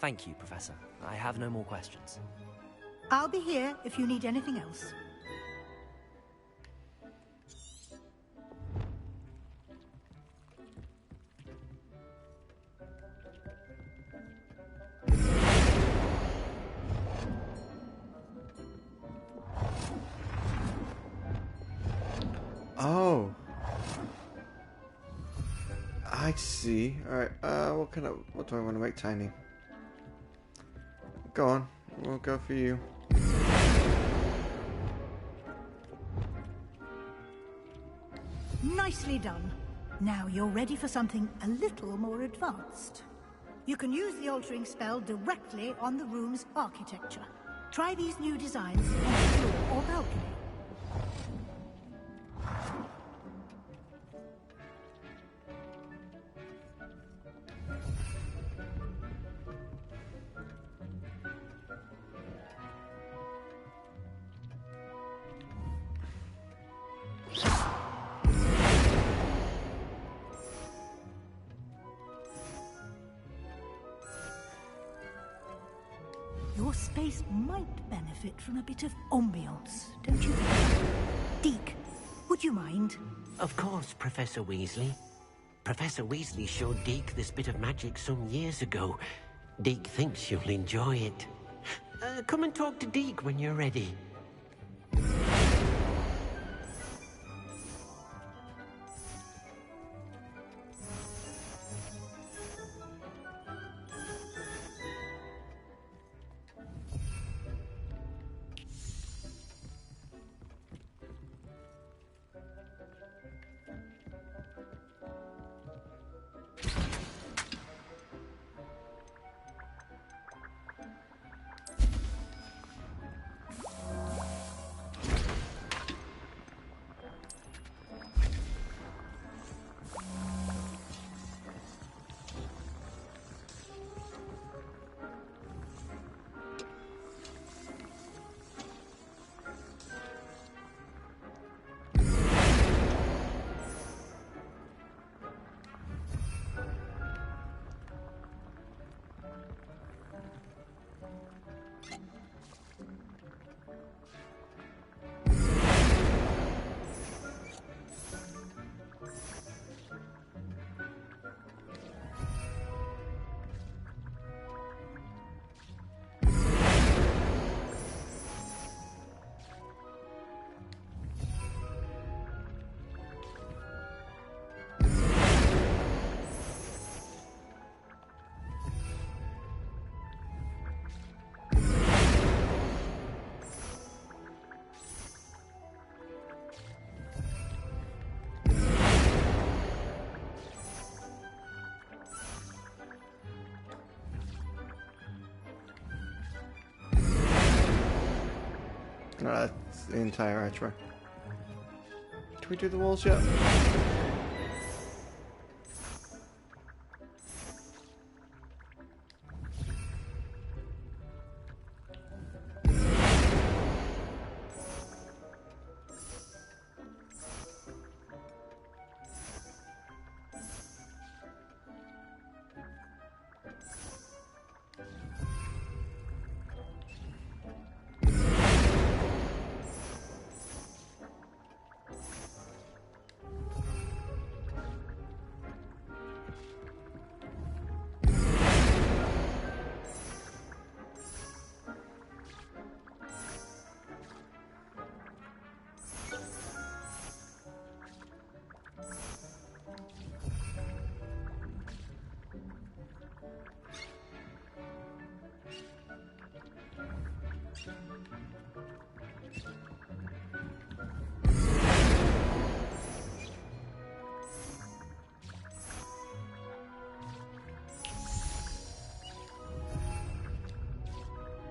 Thank you, Professor. I have no more questions. I'll be here if you need anything else. Oh. I see. Alright, what do I want to make tiny? Go on, we'll go for you. Nicely done. Now you're ready for something a little more advanced. You can use the altering spell directly on the room's architecture. Try these new designs on the floor or balcony. Your space might benefit from a bit of ambiance, don't you think? Deke, would you mind? Of course, Professor Weasley. Professor Weasley showed Deke this bit of magic some years ago. Deke thinks you'll enjoy it. Come and talk to Deke when you're ready. No, that's the entire archway. Did we do the walls yet?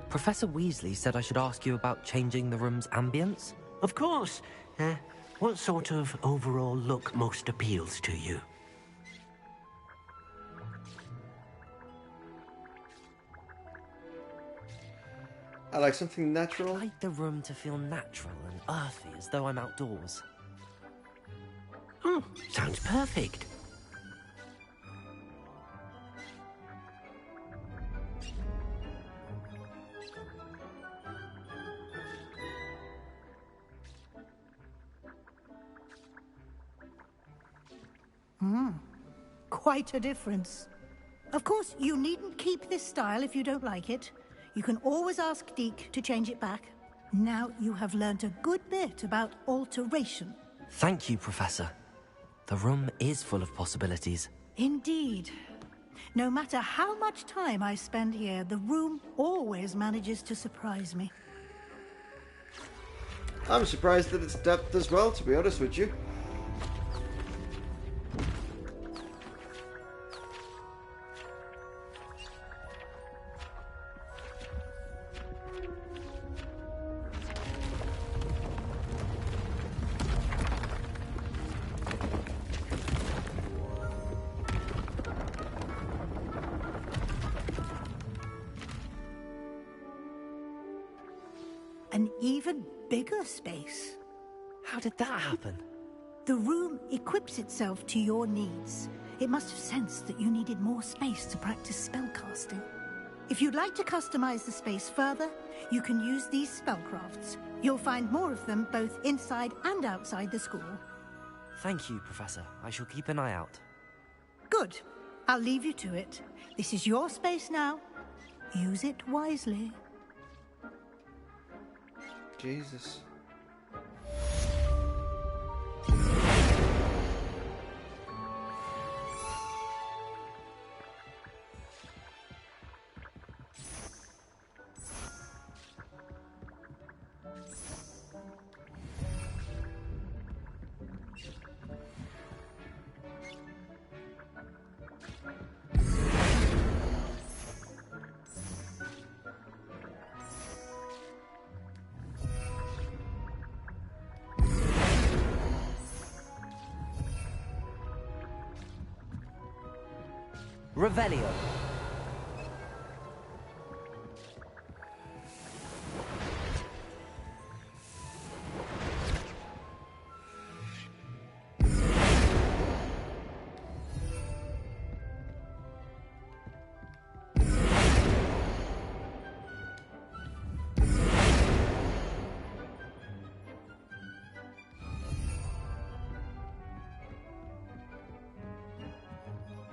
Professor Weasley said I should ask you about changing the room's ambience. Of course. What sort of overall look most appeals to you? I like something natural. I'd like the room to feel natural and earthy, as though I'm outdoors. Oh, sounds perfect. quite a difference. Of course, you needn't keep this style if you don't like it. You can always ask Deke to change it back. Now you have learnt a good bit about alteration. Thank you, Professor. The room is full of possibilities. Indeed. No matter how much time I spend here, the room always manages to surprise me. I'm surprised at its depth as well, to be honest with you. An even bigger space. How did that happen? The room equips itself to your needs. It must have sensed that you needed more space to practice spellcasting. If you'd like to customize the space further, you can use these spellcrafts. You'll find more of them both inside and outside the school. Thank you, Professor. I shall keep an eye out. Good. I'll leave you to it. This is your space now. Use it wisely. Jesus. Revelio.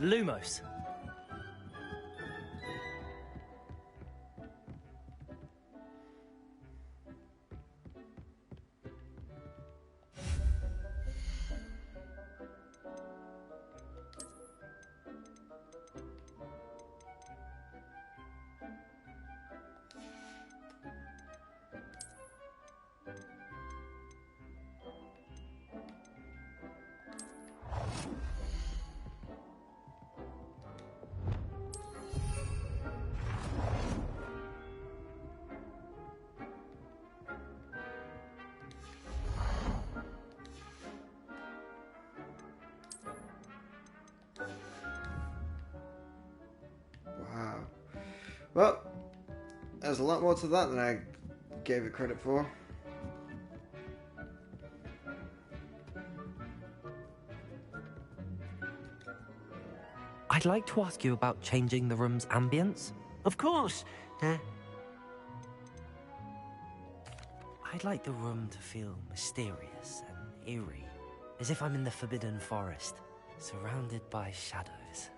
Lumos. Wow. Well, there's a lot more to that than I gave it credit for. I'd like to ask you about changing the room's ambience. Of course. I'd like the room to feel mysterious and eerie, as if I'm in the Forbidden Forest, surrounded by shadows.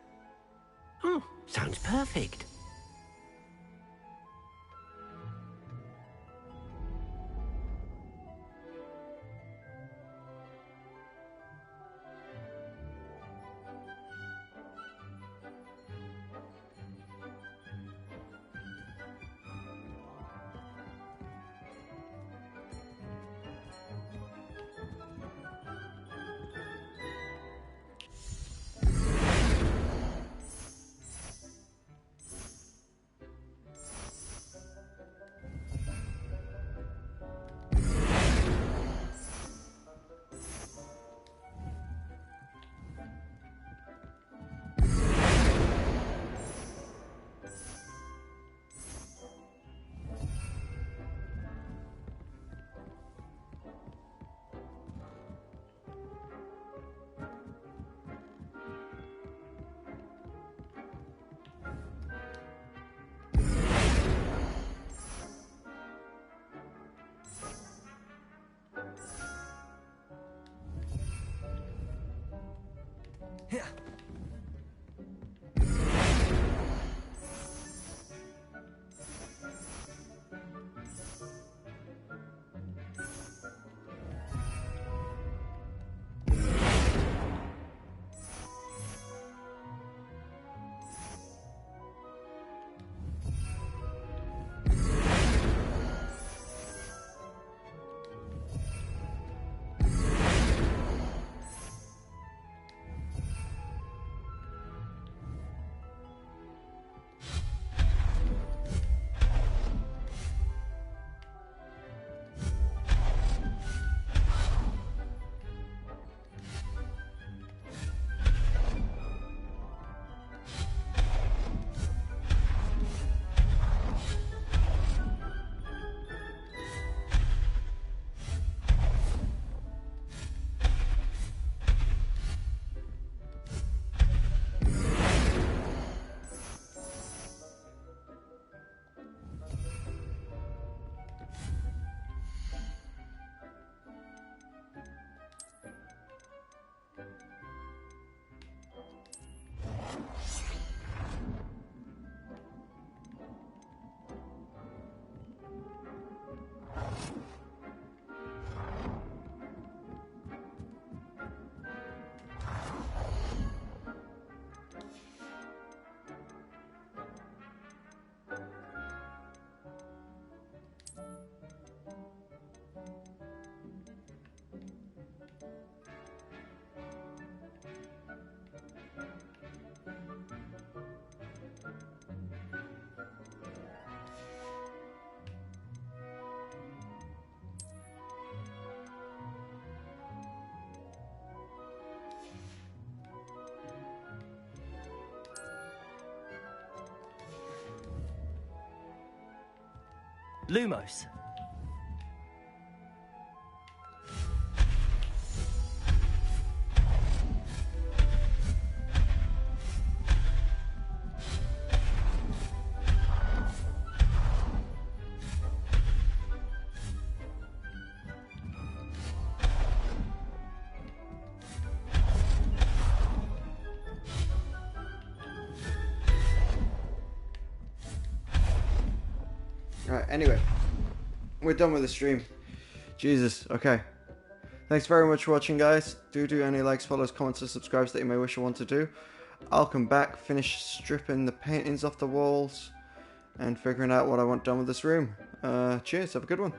Oh, sounds perfect. Lumos. Alright, anyway. We're done with the stream. Jesus, okay. Thanks very much for watching, guys. Do any likes, follows, comments, or subscribes that you may wish or want to do. I'll come back, finish stripping the paintings off the walls, and figuring out what I want done with this room. Cheers, have a good one.